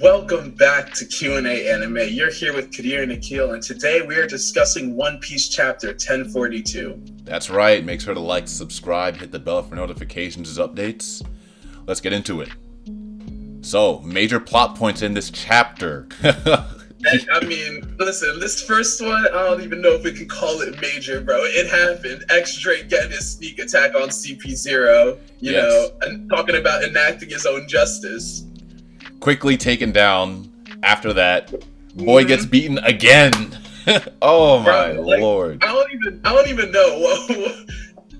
Welcome back to Q&A Anime. You're here with Kadir and Akil, and today we are discussing One Piece chapter 1042. That's right. Make sure to like, subscribe, hit the bell for notifications as updates. Let's get into it. So, major plot points in this chapter. Listen, this first one, I don't even know if we can call it major, bro. It happened. X-Drake getting his sneak attack on CP0, you know, and talking about enacting his own justice. Quickly taken down. After that, boy gets beaten again. Oh my lord! I don't even know.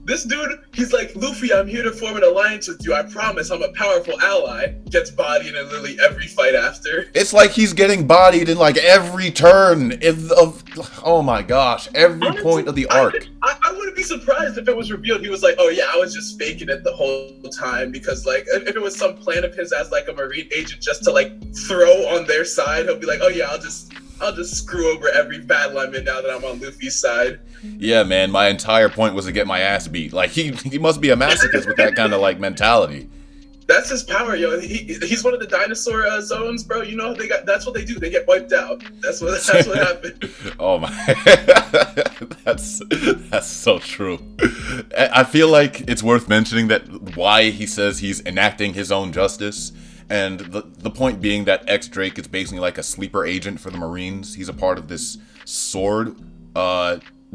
This dude, he's like, Luffy, I'm here to form an alliance with you. I promise, I'm a powerful ally. Gets bodied in literally every fight after. It's like he's getting bodied in like every turn oh my gosh, every point of the arc. I wouldn't be surprised if it was revealed he was like, oh yeah, I was just faking it the whole time, because like if it was some plan of his as like a Marine agent just to like throw on their side, he'll be like, oh yeah, I'll just screw over every battle I'm in now that I'm on Luffy's side. Yeah, man, my entire point was to get my ass beat. Like, he must be a masochist with that kind of, like, mentality. That's his power, yo. He's one of the dinosaur zones, bro. You know, that's what they do. They get wiped out. That's what happened. Oh, my. That's so true. I feel like it's worth mentioning that why he says he's enacting his own justice. And the point being that X-Drake is basically like a sleeper agent for the Marines. He's a part of this sword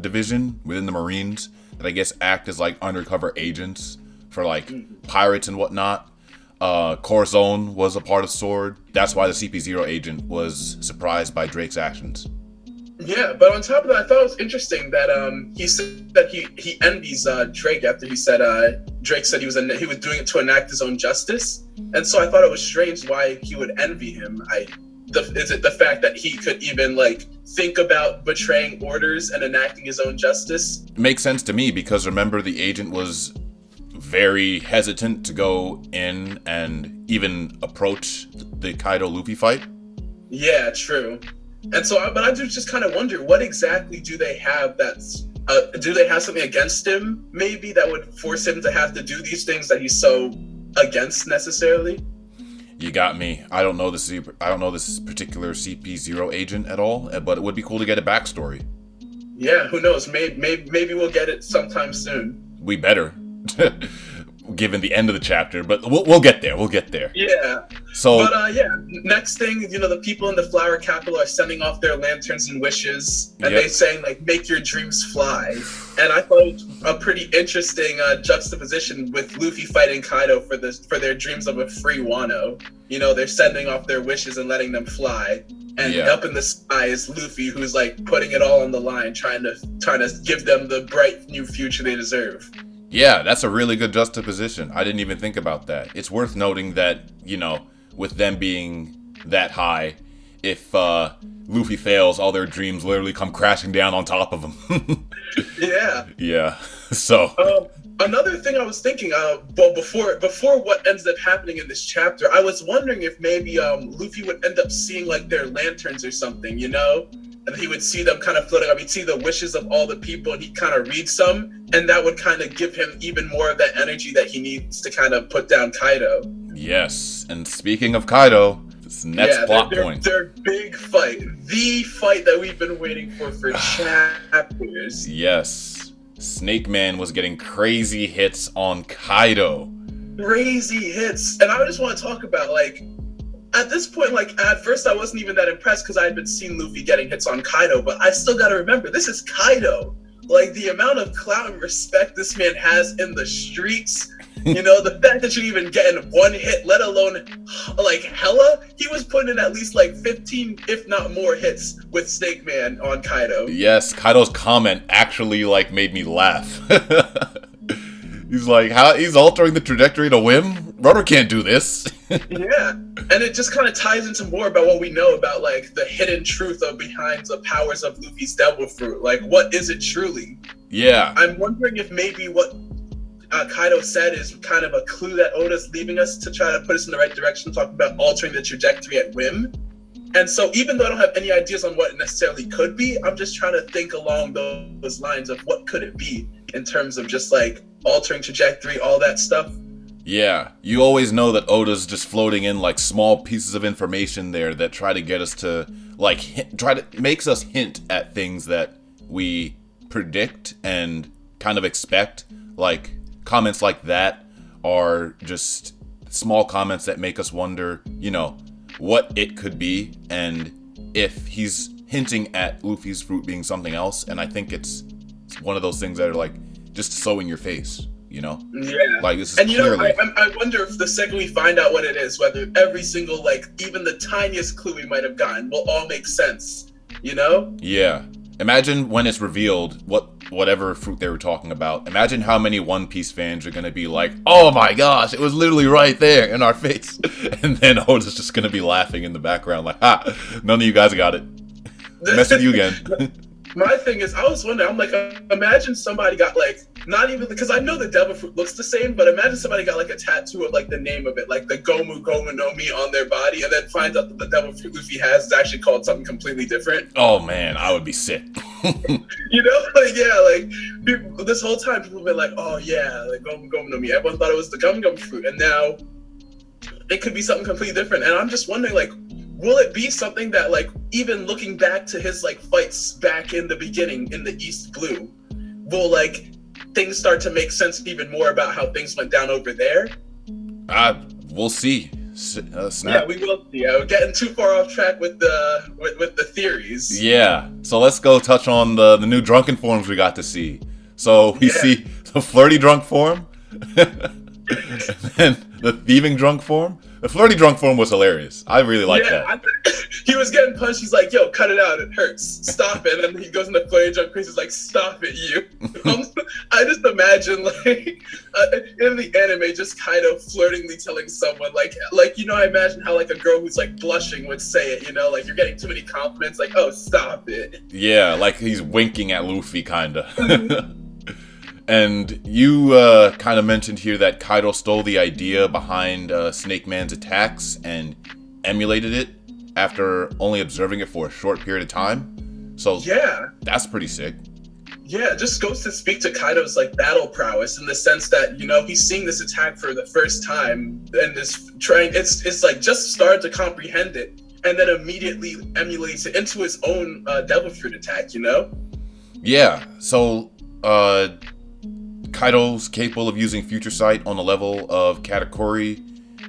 division within the Marines that I guess act as like undercover agents for like pirates and whatnot. Corazon was a part of Sword. That's why the CP0 agent was surprised by Drake's actions. Yeah, but on top of that, I thought it was interesting that he said that he envies Drake after he said Drake said he was doing it to enact his own justice, and so I thought it was strange why he would envy him. Is it the fact that he could even like think about betraying orders and enacting his own justice? Makes sense to me because remember the agent was very hesitant to go in and even approach the Kaido Luffy fight. Yeah, true. And so, but I do just kind of wonder, what exactly do they have do they have something against him, maybe, that would force him to have to do these things that he's so against necessarily? You got me. I don't know this particular CP0 agent at all, but it would be cool to get a backstory. Yeah, who knows? Maybe we'll get it sometime soon. We better. Given the end of the chapter, but we'll get there. We'll get there. Yeah. So, but next thing, the people in the flower capital are sending off their lanterns and wishes, and they saying like, "Make your dreams fly." And I thought it was a pretty interesting juxtaposition with Luffy fighting Kaido for their dreams of a free Wano. They're sending off their wishes and letting them fly. And up in the sky is Luffy, who's like putting it all on the line, trying to give them the bright new future they deserve. Yeah, that's a really good juxtaposition. I didn't even think about that. It's worth noting that, with them being that high, if Luffy fails, all their dreams literally come crashing down on top of him. Yeah. Yeah. So. Another thing I was thinking, before what ends up happening in this chapter, I was wondering if maybe Luffy would end up seeing like their lanterns or something, and he would see them kind of floating up. He'd see the wishes of all the people, and he'd kind of read some, and that would kind of give him even more of that energy that he needs to kind of put down Kaido. Yes, and speaking of Kaido, this next plot point. Their big fight. The fight that we've been waiting for chapters. Yes. Snake Man was getting crazy hits on Kaido. Crazy hits. And I just want to talk about, like, at this point, like, at first I wasn't even that impressed because I had been seeing Luffy getting hits on Kaido, but I still gotta remember, this is Kaido. Like, the amount of clout and respect this man has in the streets, the fact that you're even getting one hit, let alone, like, hella, he was putting in at least, like, 15, if not more hits with Snake Man on Kaido. Yes, Kaido's comment actually, like, made me laugh. He's like, he's altering the trajectory to whim? Rudder can't do this. Yeah, and it just kind of ties into more about what we know about, like, the hidden truth behind the powers of Luffy's Devil Fruit. Like, what is it truly? Yeah. I'm wondering if maybe what Kaido said is kind of a clue that Oda's leaving us to try to put us in the right direction, talking about altering the trajectory at whim. And so even though I don't have any ideas on what it necessarily could be, I'm just trying to think along those lines of what could it be in terms of just like altering trajectory, all that stuff. Yeah, you always know that Oda's just floating in like small pieces of information there that try to get us to like makes us hint at things that we predict and kind of expect. Like comments like that are just small comments that make us wonder, what it could be and if he's hinting at Luffy's fruit being something else. And I think it's one of those things that are like just so in your face. Yeah. Like this is and clearly. I wonder if the second we find out what it is, whether every single even the tiniest clue we might have gotten will all make sense. Yeah. Imagine when it's revealed whatever fruit they were talking about. Imagine how many One Piece fans are gonna be like, "Oh my gosh, it was literally right there in our face," and then Oda's just gonna be laughing in the background like, "Ha! None of you guys got it. Mess with you again." My thing is, I was wondering, I'm like, imagine somebody got not even, because I know the devil fruit looks the same, but imagine somebody got a tattoo of the name of it, like the Gomu Gomu no Mi on their body, and then finds out that the devil fruit Luffy has is actually called something completely different. Oh man, I would be sick. This whole time people have been like, oh yeah, Gomu Gomu no Mi. Everyone thought it was the Gum Gum fruit, and now it could be something completely different. And I'm just wondering, will it be something that, even looking back to his, fights back in the beginning in the East Blue, will, things start to make sense even more about how things went down over there? We'll see. Snap. Yeah, we will see. We're getting too far off track with the theories. Yeah. So let's go touch on the new drunken forms we got to see. So we see the flirty drunk form, and the thieving drunk form. The flirty drunk form was hilarious. I really liked that. He was getting punched. He's like, yo, cut it out. It hurts. Stop it. And then he goes into flirty drunk crazy. He's like, stop it, you. I just imagine, in the anime, just kind of flirtingly telling someone, I imagine how, a girl who's, blushing would say it, you're getting too many compliments. Oh, stop it. Yeah, he's winking at Luffy, kind of. And you kind of mentioned here that Kaido stole the idea behind Snake Man's attacks and emulated it after only observing it for a short period of time. So yeah, that's pretty sick. Yeah, it just goes to speak to Kaido's battle prowess in the sense that he's seeing this attack for the first time and it's just started to comprehend it and then immediately emulates it into his own Devil Fruit attack. Yeah. So Kaido's capable of using Future Sight on the level of Katakuri,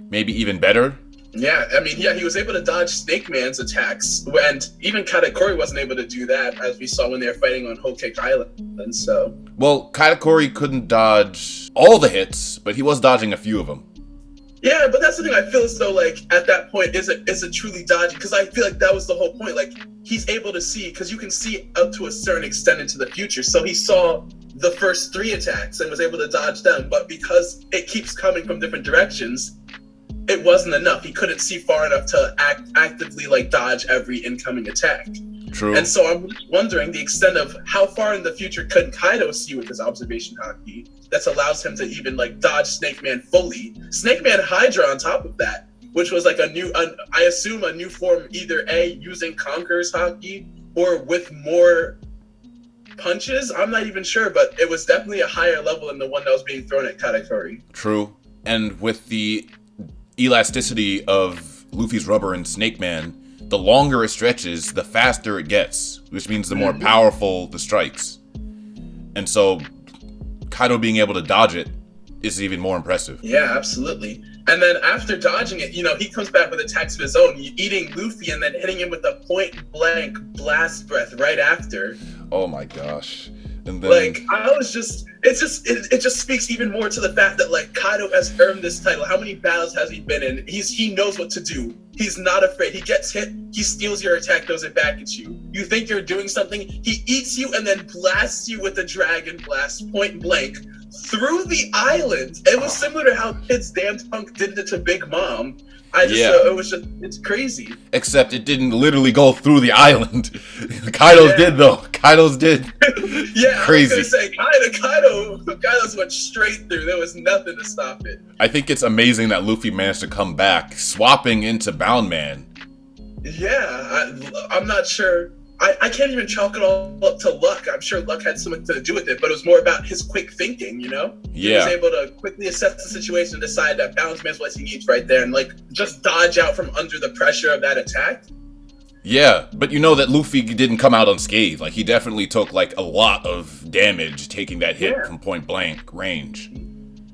maybe even better. Yeah, he was able to dodge Snake Man's attacks, and even Katakuri wasn't able to do that, as we saw when they were fighting on Whole Cake Island. And so, well, Katakuri couldn't dodge all the hits, but he was dodging a few of them. Yeah, but that's the thing. I feel as though, at that point, is it truly dodging? Because I feel like that was the whole point. He's able to see, because you can see up to a certain extent into the future. So he saw the first 3 attacks and was able to dodge them, but because it keeps coming from different directions, it wasn't enough. He couldn't see far enough to actively dodge every incoming attack. True. And so I'm wondering the extent of how far in the future could Kaido see with his observation haki that allows him to even dodge Snake Man fully. Snake Man Hydra on top of that, which was I assume a new form, either using Conqueror's haki or with more punches. I'm not even sure, but it was definitely a higher level than the one that was being thrown at Katakuri. True. And with the elasticity of Luffy's rubber and Snake Man, the longer it stretches, the faster it gets, which means the more powerful the strikes. And so Kaido being able to dodge it is even more impressive. Yeah, absolutely. And then after dodging it, he comes back with attacks of his own, eating Luffy and then hitting him with a point-blank blast breath right after. Oh my gosh. And then, it just speaks even more to the fact that Kaido has earned this title. How many battles has he been in? He knows what to do. He's not afraid. He gets hit, he steals your attack, throws it back at you. You think you're doing something, he eats you and then blasts you with a dragon blast, point blank, through the island. It was similar to how Kid's damn Punk did it to Big Mom. It's crazy. Except it didn't literally go through the island. Kaido's did though. Kaido's did. Yeah, crazy. I was gonna say Kaido's went straight through. There was nothing to stop it. I think it's amazing that Luffy managed to come back, swapping into Bound Man. Yeah, I'm not sure I can't even chalk it all up to luck. I'm sure luck had something to do with it, but it was more about his quick thinking, you know? Yeah. He was able to quickly assess the situation and decide that balance man's what he needs right there and like just dodge out from under the pressure of that attack. Yeah, but you know that Luffy didn't come out unscathed. Like, he definitely took like a lot of damage taking that hit from point blank range.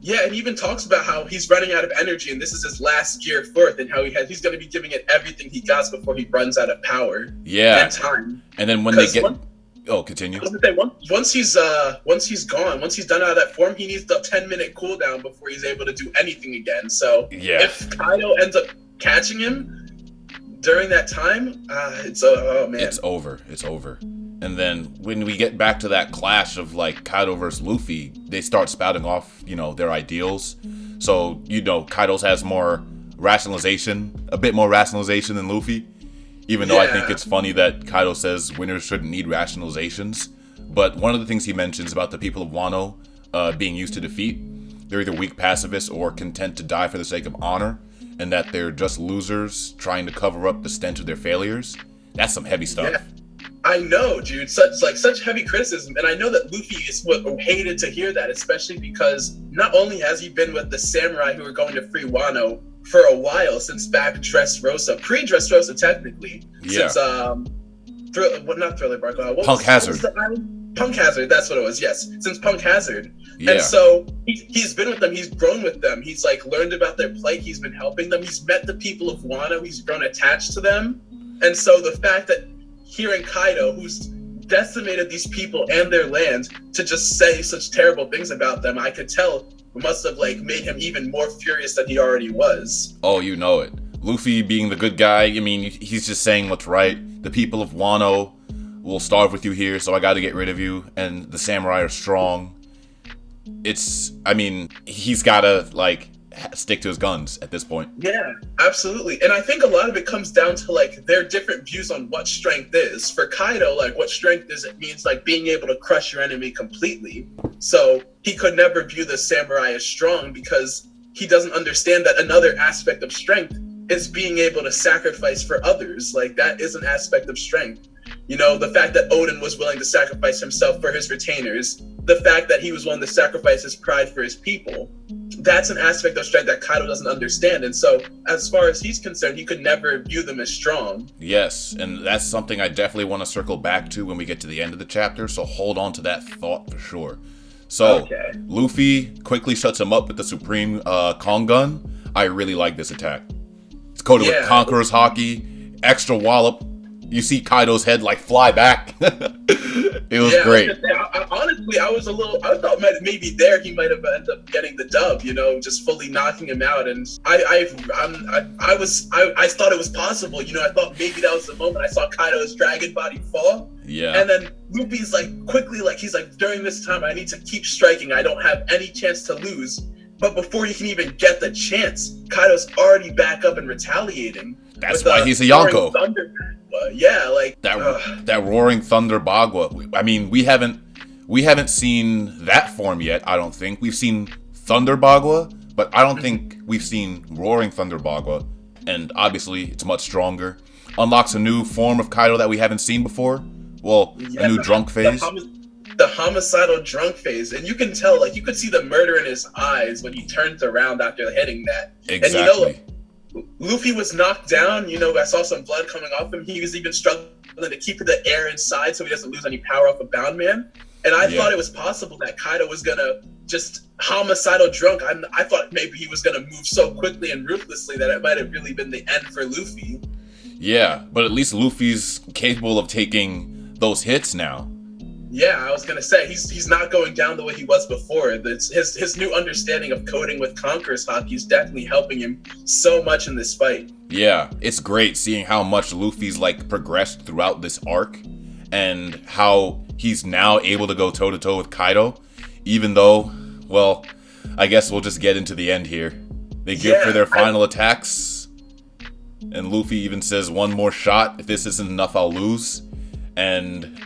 Yeah, and he even talks about how he's running out of energy and this is his last gear forth and how he's going to be giving it everything he got before he runs out of power. Yeah. And time. And then when they get... continue. I was gonna say, once he's gone, once he's done out of that form, he needs the 10-minute cooldown before he's able to do anything again. So if Kaido ends up catching him during that time, it's over. It's over. And then when we get back to that clash of like Kaido versus Luffy, they start spouting off, you know, their ideals. So, you know, Kaido's has more rationalization, a bit more rationalization than Luffy. Even though I think it's funny that Kaido says winners shouldn't need rationalizations. But one of the things he mentions about the people of Wano being used to defeat, they're either weak pacifists or content to die for the sake of honor, and that they're just losers trying to cover up the stench of their failures. That's some heavy stuff. Yeah. I know, dude. Such heavy criticism, and I know that Luffy is hated to hear that, especially because not only has he been with the samurai who are going to free Wano for a while, since back pre-Dressrosa technically, since not Thriller Bark, Punk Hazard. Punk Hazard, that's what it was. Yes, since Punk Hazard, yeah. And so he's been with them. He's grown with them. He's like learned about their plight. He's been helping them. He's met the people of Wano. He's grown attached to them, and so the fact that hearing Kaido, who's decimated these people and their land, to just say such terrible things about them, I could tell must have like made him even more furious than he already was. Oh, you know it. Luffy being the good guy, I mean, he's just saying what's right. The people of Wano will starve with you here, so I gotta get rid of you, and the samurai are strong. He's gotta, like, stick to his guns at this point. Yeah, absolutely. And I think a lot of it comes down to like their different views on what strength is. For Kaido, like what strength is, it means like being able to crush your enemy completely. So he could never view the samurai as strong because he doesn't understand that another aspect of strength is being able to sacrifice for others. Like that is an aspect of strength. You know, the fact that Odin was willing to sacrifice himself for his retainers, the fact that he was willing to sacrifice his pride for his people, that's an aspect of strength that Kaido doesn't understand. And so, as far as he's concerned, he could never view them as strong. Yes, and that's something I definitely want to circle back to when we get to the end of the chapter, so hold on to that thought for sure. So, Luffy quickly shuts him up with the Supreme Kong Gun. I really like this attack. It's coated with Conqueror's Haki, extra wallop. You see Kaido's head like fly back. It was great. Honestly, I thought maybe there he might have ended up getting the dub, you know, just fully knocking him out. And I thought it was possible, you know. I thought maybe that was the moment I saw Kaido's dragon body fall. Yeah. And then Luffy's like quickly, like he's like, during this time I need to keep striking. I don't have any chance to lose. But before he can even get the chance, Kaido's already back up and retaliating. That's why he's a Yonko. Yeah, like that roaring thunder Bagua. I mean, we haven't seen that form yet. I don't think we've seen Thunder Bagua, but I don't think we've seen roaring Thunder Bagua. And obviously, it's much stronger. Unlocks a new form of Kaido that we haven't seen before. Well, a new drunk phase. The homicidal drunk phase, and you can tell, like you could see the murder in his eyes when he turns around after hitting that. Exactly. And you know, Luffy was knocked down, you know, I saw some blood coming off him. He was even struggling to keep the air inside so he doesn't lose any power off of Bound Man. And I thought it was possible that Kaido was gonna just homicidal drunk. I thought maybe he was gonna move so quickly and ruthlessly that it might have really been the end for Luffy. Yeah, but at least Luffy's capable of taking those hits now. Yeah, I was gonna say he's not going down the way he was before. His new understanding of coding with Conqueror's Haki is definitely helping him so much in this fight. Yeah, it's great seeing how much Luffy's like progressed throughout this arc, and how he's now able to go toe to toe with Kaido, even though, well, I guess we'll just get into the end here. They give for their final attacks, and Luffy even says, "One more shot. If this isn't enough, I'll lose." And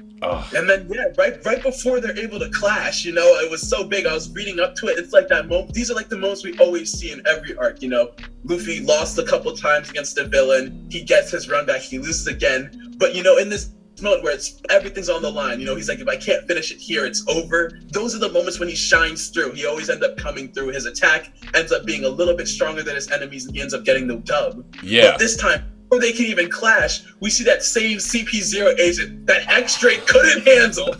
then right before they're able to clash, you know, it was so big. I was reading up to it. It's like that moment. These are like the moments we always see in every arc. You know, Luffy lost a couple times against a villain. He gets his run back. He loses again. But you know, in this moment where everything's on the line. He's like, if I can't finish it here, it's over. Those are the moments when he shines through. He always ends up coming through. His attack ends up being a little bit stronger than his enemies, and he ends up getting the dub. Yeah. But this time, before they can even clash, we see that same CP0 agent that X-Drake couldn't handle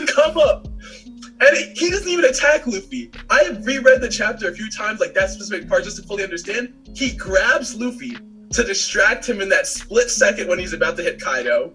come up. And he doesn't even attack Luffy. I have reread the chapter a few times, like that specific part, just to fully understand. He grabs Luffy to distract him in that split second when he's about to hit Kaido.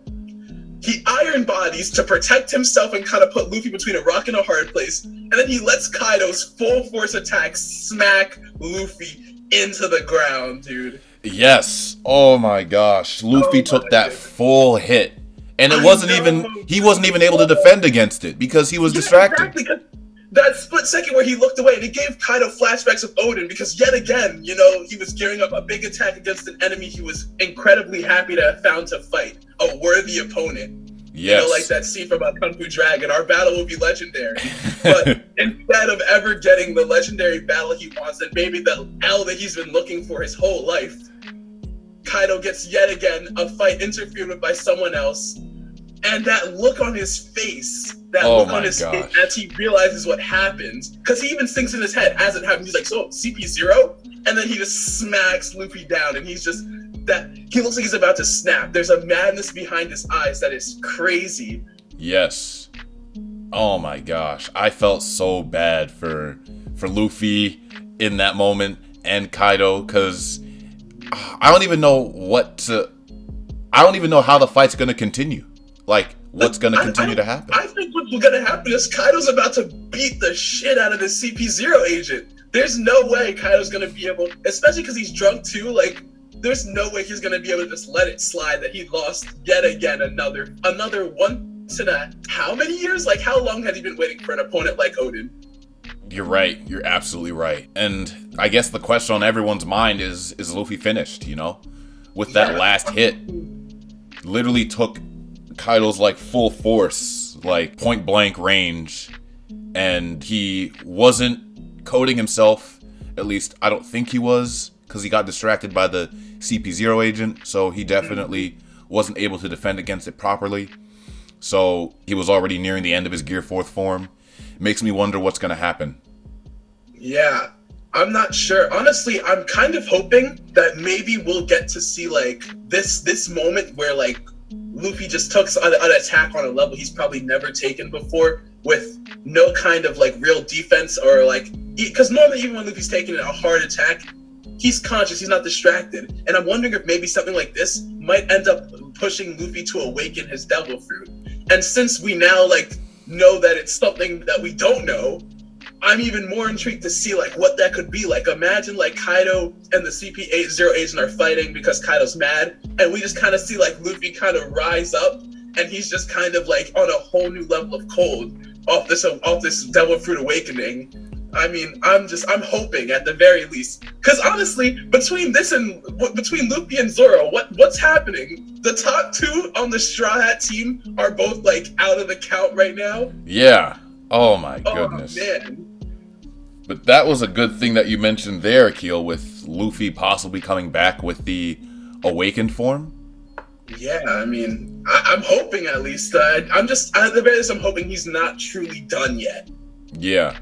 He iron bodies to protect himself and kind of put Luffy between a rock and a hard place. And then he lets Kaido's full force attack smack Luffy into the ground, dude. Yes. Oh my gosh. Luffy took that full hit. And he wasn't even able to defend against it because he was distracted. Exactly. That split second where he looked away, and it gave Kaido flashbacks of Odin, because yet again, he was gearing up a big attack against an enemy he was incredibly happy to have found to fight, a worthy opponent. Yes. Like that scene from Kung Fu Dragon, our battle will be legendary. But instead of ever getting the legendary battle he wants, and maybe the L that he's been looking for his whole life, Kaido gets yet again a fight interfered with by someone else. And that look on his face, as he realizes what happens, because he even thinks in his head as it happens, he's like, so CP0? And then he just smacks Luffy down, and he looks like he's about to snap. There's a madness behind his eyes that is crazy. Yes. Oh my gosh. I felt so bad for Luffy in that moment and Kaido, because I don't even know how the fight's going to continue. Like, what's going to continue to happen? I think what's going to happen is Kaido's about to beat the shit out of the CP0 agent. There's no way Kaido's going to be able, especially because he's drunk too, like, there's no way he's going to be able to just let it slide that he lost yet again another once in how many years? Like, how long had he been waiting for an opponent like Odin? You're right. You're absolutely right. And I guess the question on everyone's mind is Luffy finished, With that last hit, literally took Kaido's full force, point blank range, and he wasn't coding himself. At least I don't think he was, because he got distracted by the CP0 agent, so he definitely wasn't able to defend against it properly. So he was already nearing the end of his Gear 4th form. It makes me wonder what's going to happen. Yeah. I'm not sure. Honestly, I'm kind of hoping that maybe we'll get to see this moment where Luffy just took an attack on a level he's probably never taken before, with no kind of real defense, or because normally even when Luffy's taking a hard attack, he's conscious, he's not distracted. And I'm wondering if maybe something like this might end up pushing Luffy to awaken his devil fruit. And since we now know that it's something that we don't know, I'm even more intrigued to see what that could be. Imagine Kaido and the CP0 agent are fighting because Kaido's mad, and we just kind of see Luffy kind of rise up, and he's just kind of on a whole new level of cold off this devil fruit awakening. I mean, I'm hoping at the very least, because honestly, between Luffy and Zoro, what's happening? The top two on the Straw Hat team are both out of the count right now. Yeah. Oh my goodness. Oh man. But that was a good thing that you mentioned there, Akil, with Luffy possibly coming back with the awakened form. Yeah, I mean, I'm hoping at least. I'm just, at the very least, I'm hoping he's not truly done yet. Yeah.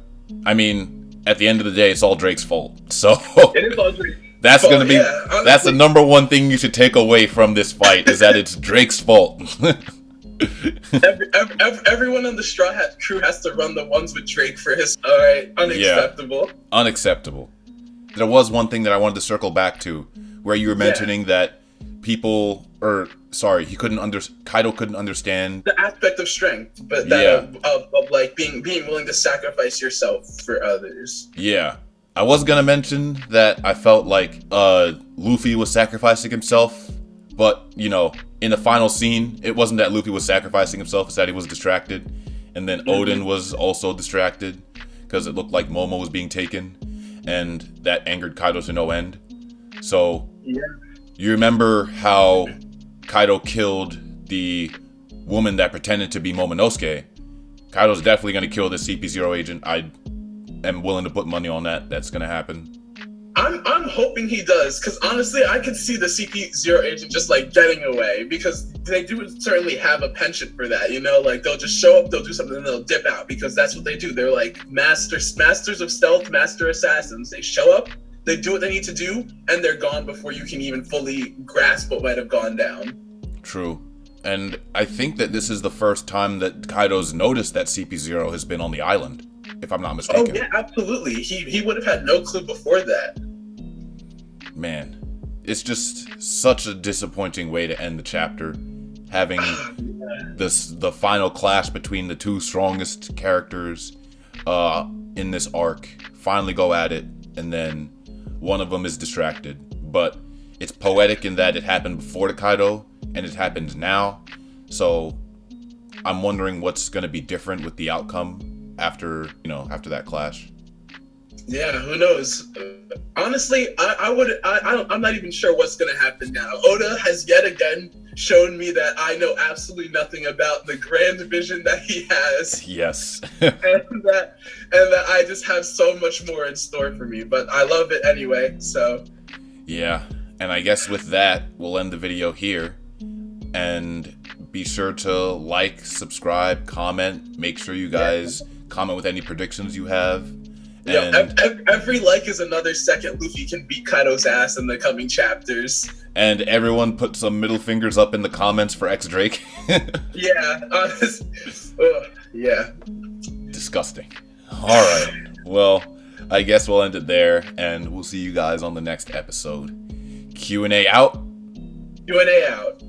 I mean, at the end of the day, it's all Drake's fault. So it is all Drake's that's fault, gonna be that's the number one thing you should take away from this fight, is that it's Drake's fault. Everyone on the Straw Hat crew has to run the ones with Drake for his. All right, unacceptable. Yeah, unacceptable. There was one thing that I wanted to circle back to, where you were mentioning that Kaido couldn't understand the aspect of strength, but that of being willing to sacrifice yourself for others. Yeah. I was gonna mention that I felt Luffy was sacrificing himself, but in the final scene, it wasn't that Luffy was sacrificing himself, it's that he was distracted. And then Odin was also distracted, because it looked like Momo was being taken, and that angered Kaido to no end. So, you remember how Kaido killed the woman that pretended to be Momonosuke? Kaido's definitely going to kill the CP0 agent. I am willing to put money on that. That's going to happen. I'm hoping he does, because honestly, I could see the CP0 agent just like getting away, because they do certainly have a penchant for that, you know, like they'll just show up, they'll do something, and they'll dip out, because that's what they do. They're like masters of stealth, master assassins. They show up, they do what they need to do, and they're gone before you can even fully grasp what might have gone down. True. And I think that this is the first time that Kaido's noticed that CP0 has been on the island, if I'm not mistaken. Oh yeah, absolutely. He would have had no clue before that. Man, it's just such a disappointing way to end the chapter, having the final clash between the two strongest characters in this arc finally go at it, and then one of them is distracted. But it's poetic in that it happened before the Kaido, and it happened now. So I'm wondering what's going to be different with the outcome after that clash. Yeah, who knows? Honestly, I'm not even sure what's going to happen now. Oda has yet again shown me that I know absolutely nothing about the grand vision that he has. Yes. and that I just have so much more in store for me. But I love it anyway, so. Yeah, and I guess with that, we'll end the video here. And be sure to like, subscribe, comment. Make sure you guys comment with any predictions you have. And every like is another second Luffy can beat Kaido's ass in the coming chapters. And everyone put some middle fingers up in the comments for X Drake. Yeah, yeah. Disgusting. Alright, well, I guess we'll end it there, and we'll see you guys on the next episode. Q&A out. Q&A out.